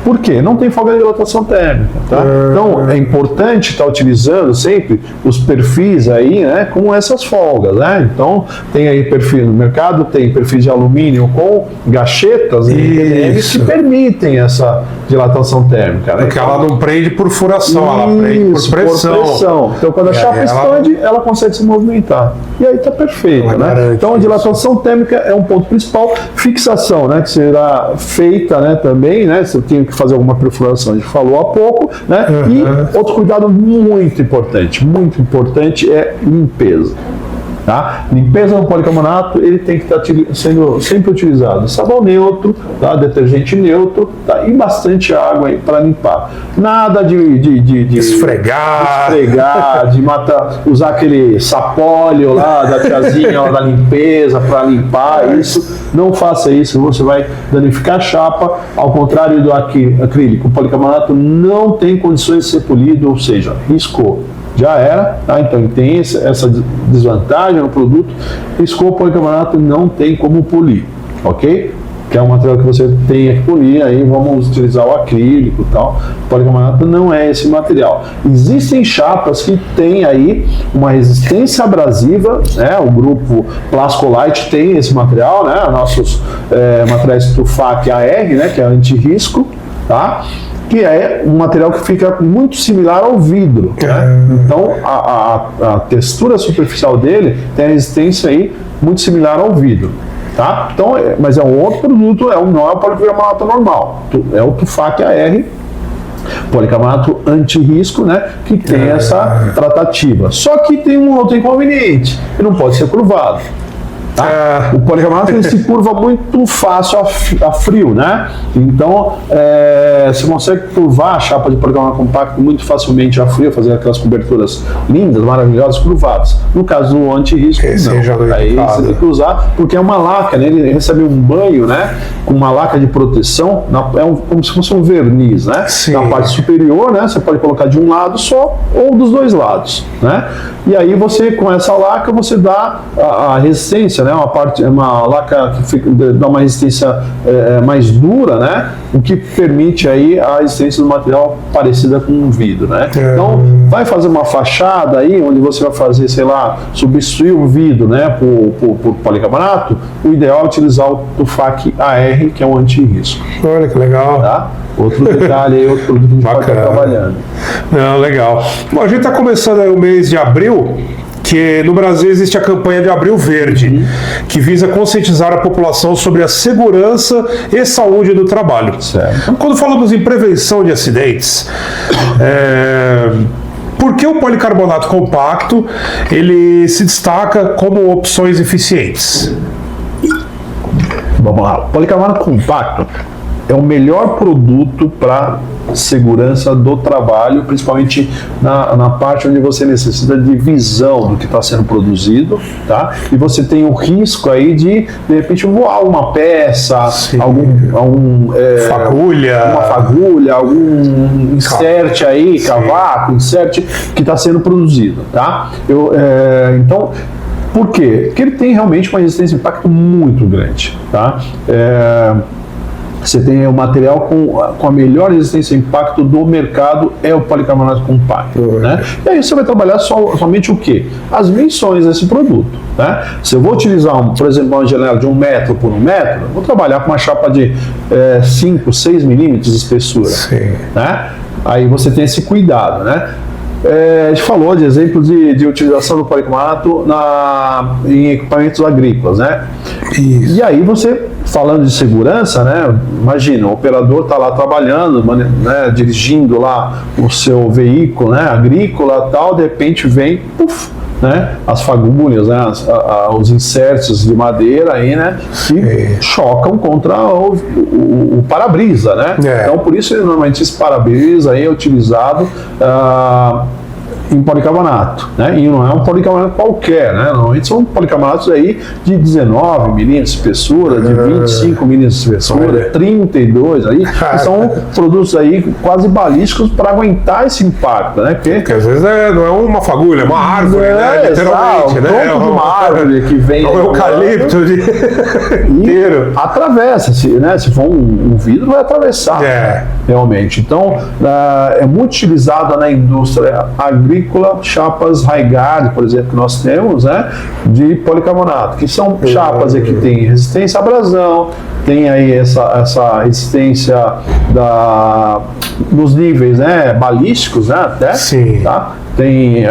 Por quê? Não tem folga de dilatação térmica, tá? Então, é importante estar utilizando sempre os perfis aí, né, com essas folgas, né? Então, tem aí perfil no mercado, tem perfis de alumínio com gachetas que permitem essa dilatação térmica, né?
Porque ela não prende por furação, ela prende por pressão.
Então, quando a chapa expande, ela consegue se movimentar. E aí está perfeito, né? Então, a dilatação térmica é um ponto principal. Fixação, né, que será feita, né, também, né? Você tem que fazer alguma perfuração, a gente falou há pouco, né? E outro cuidado muito importante é limpeza. Tá? Limpeza no policarbonato, ele tem que estar sendo sempre utilizado sabão neutro, tá? Detergente neutro, tá? E bastante água para limpar. Nada de
esfregar,
de usar aquele sapóleo lá da tiazinha lá da limpeza para limpar isso. Não faça isso, você vai danificar a chapa. Ao contrário do acrílico, o policarbonato não tem condições de ser polido, ou seja, riscou. Já era, tá? Então tem essa desvantagem no produto. Riscou o policarbonato, não tem como polir, ok? que é um material que você tem que polir, aí vamos utilizar o acrílico e tal. O policarbonato não é esse material. Existem chapas que têm aí uma resistência abrasiva, né? O grupo Plascolite tem esse material, né? Nossos materiais Tufac AR, né? Que é anti-risco, tá? Que é um material que fica muito similar ao vidro, né? Então a textura superficial dele tem a resistência aí muito similar ao vidro, tá? Então, mas é um outro produto, não é o policarbonato normal, é o Tufac AR, policarbonato anti-risco, né? Que tem essa tratativa. Só que tem um outro inconveniente, ele não pode ser curvado. Tá? O policarbonato ele se curva muito fácil a frio, né? Então, você consegue curvar a chapa de policarbonato compacto muito facilmente a frio, fazer aquelas coberturas lindas, maravilhosas, curvadas. No caso do anti-risco, não. Aí você tem que usar, porque é uma laca, né? Ele recebe um banho, né? Com uma laca de proteção, como se fosse um verniz, né?
Sim.
Na parte superior, né? Você pode colocar de um lado só ou dos dois lados, né? E aí você, com essa laca, você dá a resistência, né? Uma laca que dá uma resistência mais dura, né? O que permite aí a resistência do material parecida com um vidro, né? Então, vai fazer uma fachada aí, onde você vai fazer, sei lá, substituir o vidro, né? Por policarbonato, o ideal é utilizar o Tufac AR, que é um anti-risco.
Olha que legal.
Tá? Outro detalhe aí, outro produto que a gente pode estar trabalhando.
Não, legal. Bom, a gente está começando aí o mês de abril, que no Brasil existe a campanha de Abril Verde, que visa conscientizar a população sobre a segurança e saúde do trabalho.
Certo.
Quando falamos em prevenção de acidentes, por que o policarbonato compacto ele se destaca como opções eficientes?
Vamos lá. O policarbonato compacto é o melhor produto para segurança do trabalho, principalmente na parte onde você necessita de visão do que está sendo produzido, tá? E você tem o risco aí de repente voar uma peça, uma fagulha, algum insert aí, cavaco, insert que está sendo produzido, tá? Então, por quê? Porque ele tem realmente uma resistência de impacto muito grande, tá? Você tem o material com a melhor resistência a impacto do mercado, é o policarbonato compacto, né? E aí você vai trabalhar somente o quê? As dimensões desse produto, né? Se eu vou utilizar, por exemplo, uma janela de 1 metro por 1 metro, eu vou trabalhar com uma chapa de 5, 6 milímetros de espessura, né? Aí você tem esse cuidado, né? A gente falou de exemplos de utilização do policarbonato em equipamentos agrícolas, né? Isso. E aí você, falando de segurança, né? Imagina, o operador está lá trabalhando, né, dirigindo lá o seu veículo, né, agrícola, tal, de repente vem, né, as fagulhas, né, os insertos de madeira aí, né, que chocam contra o para-brisa, né? Então, por isso, normalmente, esse para-brisa aí é utilizado em policarbonato, né? E não é um policarbonato qualquer, né? Normalmente são policarbonatos aí de 19 milímetros de espessura, de 25 milímetros de espessura, 32 aí, que são produtos aí quase balísticos para aguentar esse impacto, né?
Porque às vezes não é uma fagulha, é uma árvore, né? Literalmente, né?
Tronco de uma árvore que vem...
É um eucalipto inteiro.
Atravessa, né? Se for um vidro, vai atravessar, realmente. Então, é muito utilizada na indústria agrícola, chapas Raigard, por exemplo, que nós temos, né, de policarbonato, que são chapas que têm resistência à abrasão, tem aí essa resistência nos níveis, né, balísticos, né, até, tá? Tem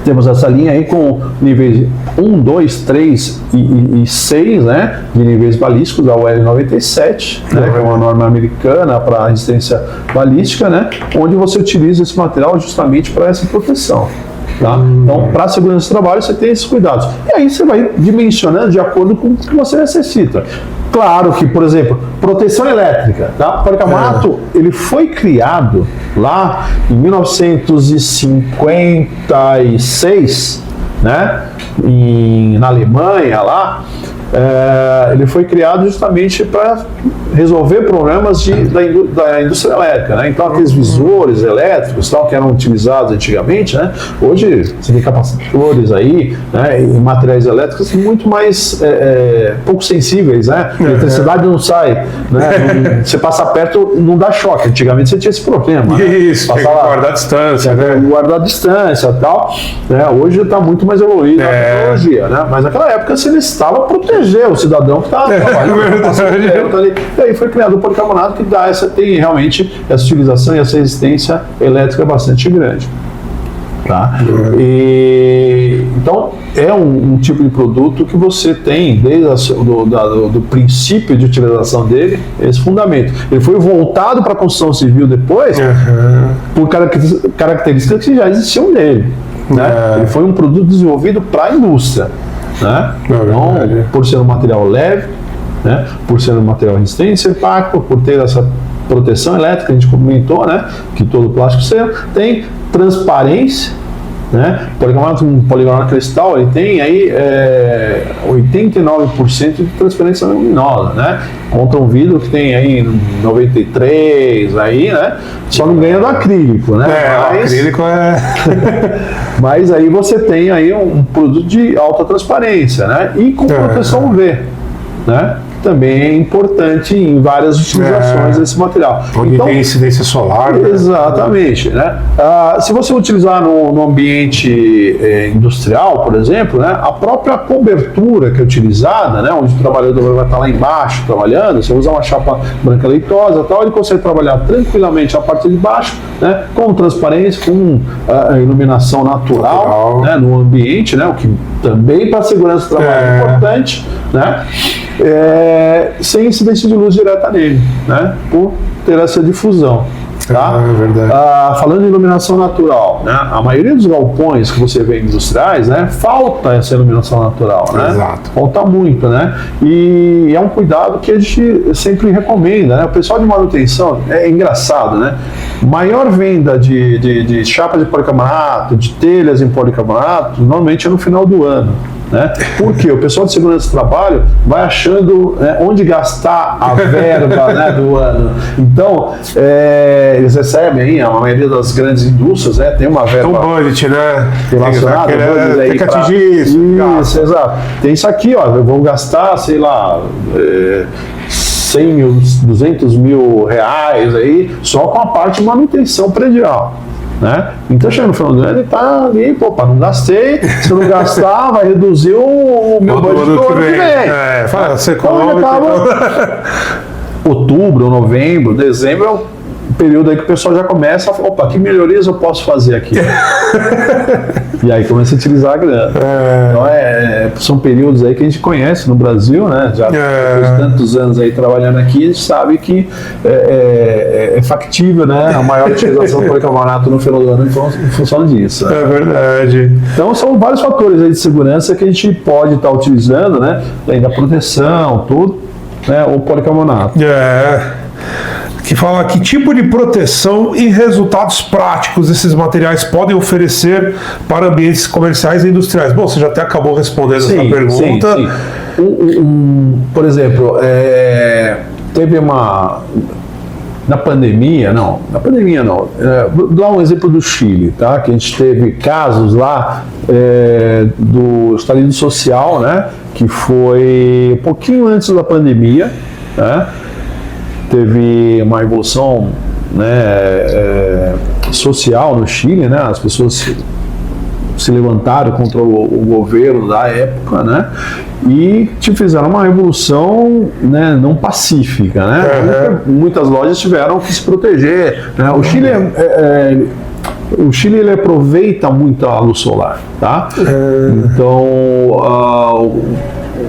temos essa linha aí com níveis 1, 2, 3 e 6, né, de níveis balísticos da UL 97, né, que é uma norma americana para resistência balística, né, onde você utiliza esse material justamente para essa proteção. Tá? Então, para a segurança do trabalho, você tem esses cuidados. E aí você vai dimensionando de acordo com o que você necessita. Claro que, por exemplo, proteção elétrica, tá? O policarbonato, ele foi criado lá em 1956, né? Na Alemanha, lá, ele foi criado justamente para resolver problemas da indústria elétrica, né? Então aqueles visores elétricos tal, que eram utilizados antigamente, né? Hoje você tem capacitores aí, né? E materiais elétricos muito mais pouco sensíveis, né? A eletricidade não sai, né? Você passa perto, não dá choque. Antigamente você tinha esse problema.
Isso,
né?
guardar a distância, né?
Guardar a distância e tal, né? Hoje está muito mais evoluída a tecnologia, né? Mas naquela época você necessitava proteger o cidadão que estava trabalhando. Ali. E aí foi criado o policarbonato que tem realmente essa utilização e essa resistência elétrica bastante grande. Tá? Então é um tipo de produto que você tem desde do princípio de utilização dele, esse fundamento. Ele foi voltado para a construção civil depois por características que já existiam nele. Né? Ele foi um produto desenvolvido para a indústria. Né? Então, por ser um material leve, né? Por ser um material resistente ao impacto, por ter essa proteção elétrica, a gente comentou, né? Que todo plástico tem transparência, né? Um policarbonato cristal, ele tem aí 89% de transparência luminosa, né? Contra um vidro que tem aí 93%, aí, né? Só não ganha do acrílico, né?
O acrílico
Mas aí você tem aí um produto de alta transparência, né? E com proteção UV, né? Também é importante em várias utilizações desse material.
Onde tem incidência solar. Né?
Exatamente. Né? Se você utilizar no ambiente industrial, por exemplo, né, a própria cobertura que é utilizada, né, onde o trabalhador vai estar lá embaixo trabalhando, você usa uma chapa branca leitosa, tal, ele consegue trabalhar tranquilamente a parte de baixo, né, com transparência, com iluminação natural. Né, no ambiente, né, o que também para a segurança do trabalho é importante, né? Sem incidência de luz direta nele, né? Por ter essa difusão. Tá? Falando em iluminação natural, né? A maioria dos galpões que você vê industriais, né? Falta essa iluminação natural, né?
Exato.
Falta muito, né? E é um cuidado que a gente sempre recomenda, né? O pessoal de manutenção, é engraçado, né? Maior venda de chapas de policarbonato, de telhas em policarbonato, normalmente é no final do ano. Né? Porque o pessoal de segurança do trabalho vai achando, né, onde gastar a verba, né, do ano. Então, eles recebem aí, a maioria das grandes indústrias, né, tem uma verba.
Tem um budget, né?
Relacionado,
tem que atingir isso.
Isso, exato. Tem isso aqui, ó, eu vou gastar, sei lá, 100 mil, 200 mil reais aí, só com a parte de manutenção predial. Né? Então, chega no final do ano, ele está ali, pô, não gastei, se eu não gastar, vai reduzir o meu budget do ano que vem.
Você
então, acaba outubro, novembro, dezembro é o período aí que o pessoal já começa a falar, opa, que melhorias eu posso fazer aqui? E aí começa a utilizar a grana. Então, são períodos aí que a gente conhece no Brasil, né? Já depois de tantos anos aí trabalhando aqui, a gente sabe que é factível, né? A maior utilização do policarbonato no final do ano em função disso. Né?
É verdade.
Então, são vários fatores aí de segurança que a gente pode estar utilizando, né? Além da proteção, tudo, né? O policarbonato.
Que fala que tipo de proteção e resultados práticos esses materiais podem oferecer para ambientes comerciais e industriais. Bom, você já até acabou respondendo essa pergunta.
Sim. Por exemplo, teve uma... Na pandemia não. Vou dar um exemplo do Chile, tá? Que a gente teve casos lá do estalido social, né? Que foi um pouquinho antes da pandemia, né? Teve uma evolução, né, social no Chile, né? As pessoas se levantaram contra o governo da época, né? E fizeram uma revolução, né, não pacífica, né? Muitas lojas tiveram que se proteger, né? O Chile ele aproveita muito a luz solar, tá? Então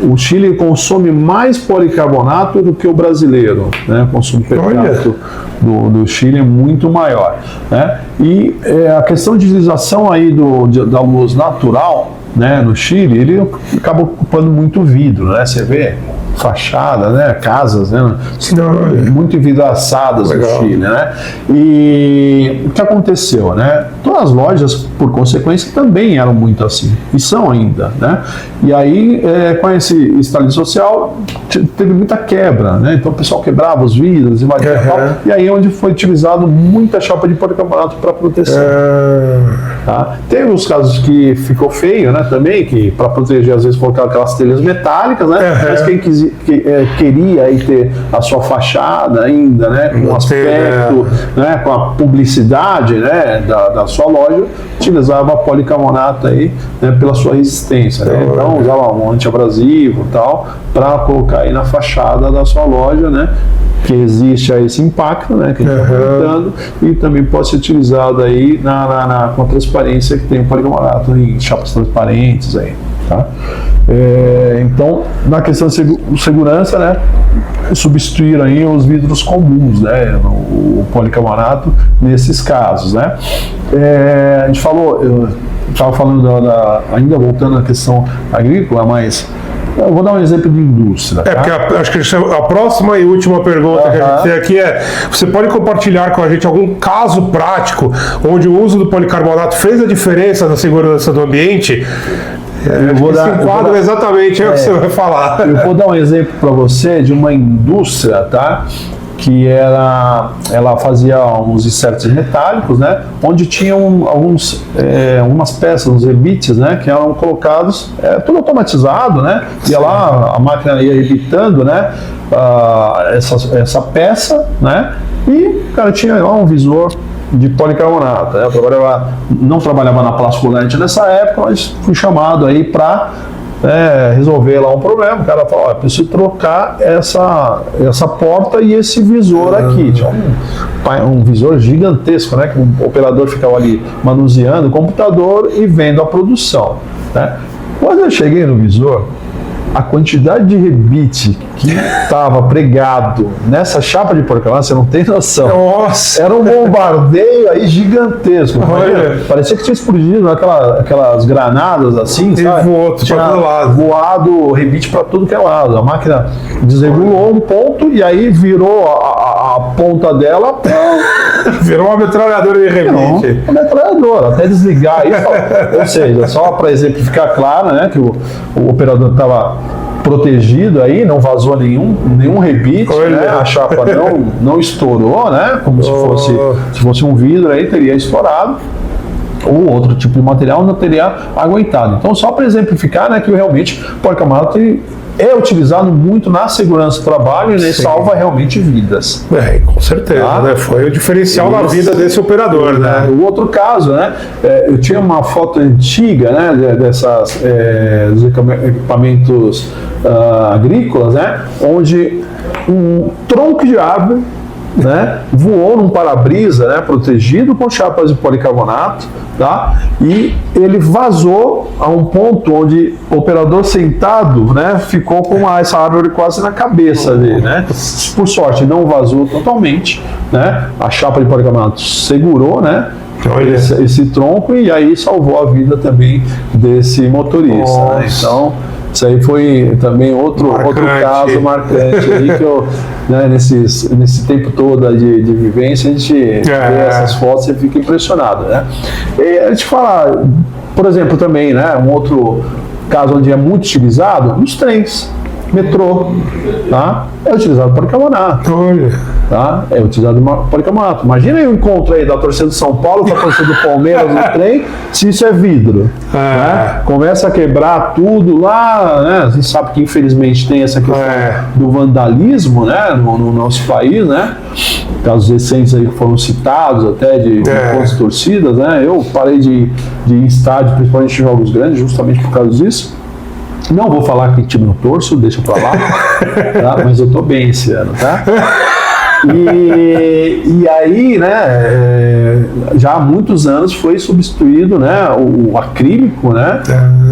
o Chile consome mais policarbonato do que o brasileiro, né? O consumo per capita do Chile é muito maior, né? E a questão de utilização aí da luz natural, né, no Chile, ele acaba ocupando muito vidro, né? Você vê fachada, né, casas, né, muito envidraçadas no Chile, né? E o que aconteceu, né? Todas as lojas, por consequência, também eram muito assim, e são ainda, né? E aí, com esse estalido social, teve muita quebra, né? Então o pessoal quebrava os vidros, invadia e tal, e aí é onde foi utilizado muita chapa de policarbonato para proteção. Tá? Teve uns casos que ficou feio, né, também, que para proteger, às vezes, colocaram aquelas telhas metálicas, né? Mas quem queria aí ter a sua fachada ainda, né, com o aspecto, né, com a publicidade, né, da sua loja, utilizava policarbonato aí, né, pela sua resistência, né? Então usava um antiabrasivo e tal, para colocar aí na fachada da sua loja, né, que existe aí esse impacto, né, que a gente está comentando, e também pode ser utilizado aí com a transparência que tem o policarbonato em chapas transparentes aí, tá? Então, na questão de segurança, né, substituíram aí os vidros comuns, né, o policarbonato nesses casos, né. A gente falou, eu estava falando ainda voltando à questão agrícola, mas eu vou dar um exemplo de indústria.
Porque acho que a próxima e última pergunta que a gente tem aqui é: você pode compartilhar com a gente algum caso prático onde o uso do policarbonato fez a diferença na segurança do ambiente? Eu vou dar exatamente o que você vai falar.
Eu vou dar um exemplo para você de uma indústria, tá? Que ela fazia uns insertos metálicos, né, onde tinham umas peças, uns rebites, né, que eram colocados, tudo automatizado, né, ia lá, a máquina ia rebitando, né, essa peça, né, e o cara tinha lá um visor de policarbonato, né. Eu não trabalhava na Plascolante nessa época, mas fui chamado aí para resolver lá um problema. O cara falou: preciso trocar essa porta e esse visor aqui. Tinha um visor gigantesco, né, que o operador ficava ali manuseando o computador e vendo a produção, né. Quando eu cheguei no visor, a quantidade de rebite que estava pregado nessa chapa de policarbonato, você não tem noção.
Nossa.
Era um bombardeio aí gigantesco. Parecia que tinha explodido aquelas granadas assim, sabe?
Tinha
voado rebite para tudo que é lado. A máquina desregulou um ponto e aí virou a ponta dela.
Virou uma metralhadora de rebite.
Uma metralhadora, até desligar isso. Ou seja, só para exemplificar claro, né, que o operador estava protegido aí, não vazou nenhum rebite, né? A chapa não estourou, né? Como se fosse um vidro aí, teria estourado, ou outro tipo de material não teria aguentado. Então, só para exemplificar, né, que realmente o policarbonato é utilizado muito na segurança do trabalho, né, e salva realmente vidas.
Com certeza, né? Foi o diferencial na vida desse operador, né?
O outro caso, né, eu tinha uma foto antiga, né, dos equipamentos agrícolas, né, onde um tronco de árvore, né, voou num para-brisa, né, protegido com chapas de policarbonato, tá? E ele vazou a um ponto onde o operador sentado, né, ficou com essa árvore quase na cabeça dele, né? Por sorte não vazou totalmente, né? A chapa de policarbonato segurou, né, esse tronco, e aí salvou a vida também desse motorista, né? Então isso aí foi também outro caso marcante aí que eu, né, nesse tempo todo de vivência, a gente vê essas fotos e fica impressionado, né? E a gente fala, por exemplo, também, né, um outro caso onde é muito utilizado, nos trens, metrô, tá? É utilizado policarbonato. Tá? É utilizado policarbonato. Imagina aí o encontro aí da torcida do São Paulo com a torcida do Palmeiras no trem, se isso é vidro. Né? Começa a quebrar tudo lá, né? A gente sabe que infelizmente tem essa questão do vandalismo, né, no nosso país, né? Casos recentes aí que foram citados até de contra torcidas, né? Eu parei de ir em estádio, principalmente em jogos grandes, justamente por causa disso. Não vou falar que time eu torço, deixa pra lá, tá? Mas eu tô bem esse ano, tá? E aí, né, já há muutos anos foi substituído, né, o acrílico, né,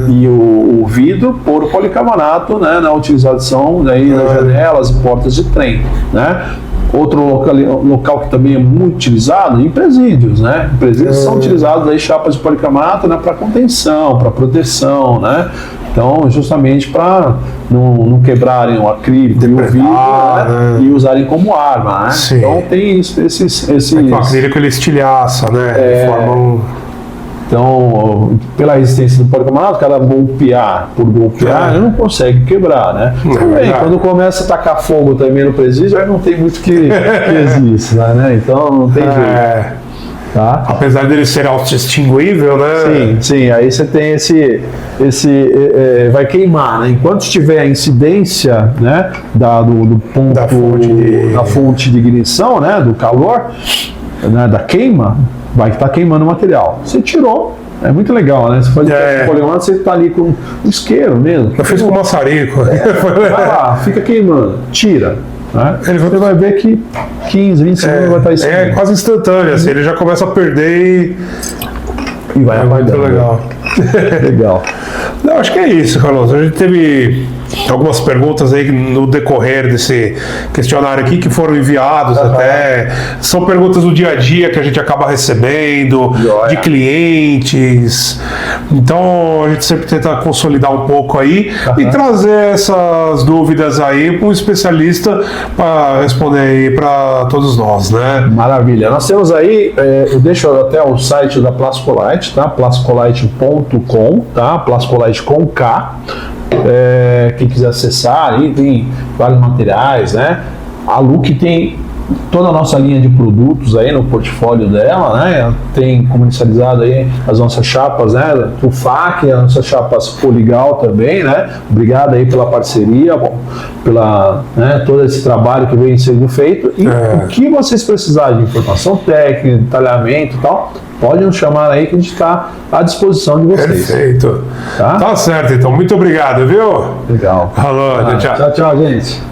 e o vidro por policarbonato, né, na utilização daí das janelas e portas de trem, né. Outro local que também é muito utilizado, em presídios, né? Em presídios são utilizados aí chapas de policarbonato, né, para contenção, para proteção, né? Então, justamente para não quebrarem o acrílico e o vidro, né, e usarem como arma, né? Então tem esses...
O acrílico ele estilhaça, né?
Então, pela resistência do policarbonato, cada golpear por golpear, ele não consegue quebrar, né? Também, quando começa a tacar fogo também no presídio, aí não tem muito que exista, né? Então, não tem jeito. Tá?
Apesar dele ser auto-extinguível, né?
Sim, aí você tem vai queimar, né? Enquanto estiver a incidência, né, do ponto da fonte de ignição, né, do calor, né, da queima, vai estar queimando o material. Você tirou, é muito legal, né? Você faz policarbonato, você está ali com um isqueiro mesmo.
Eu fiz com maçarico.
Vai lá, fica queimando, tira. Né? Você vai ver que 15, 20 segundos vai estar esquentando.
É quase instantâneo, assim, ele já começa a perder
e vai apagando.
Muito legal.
Legal.
Não, acho que é isso, Carlos. A gente teve algumas perguntas aí no decorrer desse questionário aqui que foram enviados até. São perguntas do dia a dia que a gente acaba recebendo, de clientes. Então a gente sempre tenta consolidar um pouco aí e trazer essas dúvidas aí para um especialista para responder aí para todos nós, né?
Maravilha. Nós temos aí, eu deixo até o site da Plascolite, tá? Plascolite.com, tá? Plascolite com K. Quem quiser acessar, aí tem vários materiais, né? A Look tem toda a nossa linha de produtos aí no portfólio dela, né? Tem comercializado aí as nossas chapas, né? Tufac, as nossas chapas Poligal também, né? Obrigado aí pela parceria, pela, né, todo esse trabalho que vem sendo feito. E o que vocês precisarem de informação técnica, detalhamento e tal, pode nos chamar aí que a gente está à disposição de vocês.
Perfeito. Tá certo, então. Muito obrigado, viu?
Legal.
Alô, tchau.
Tchau, gente.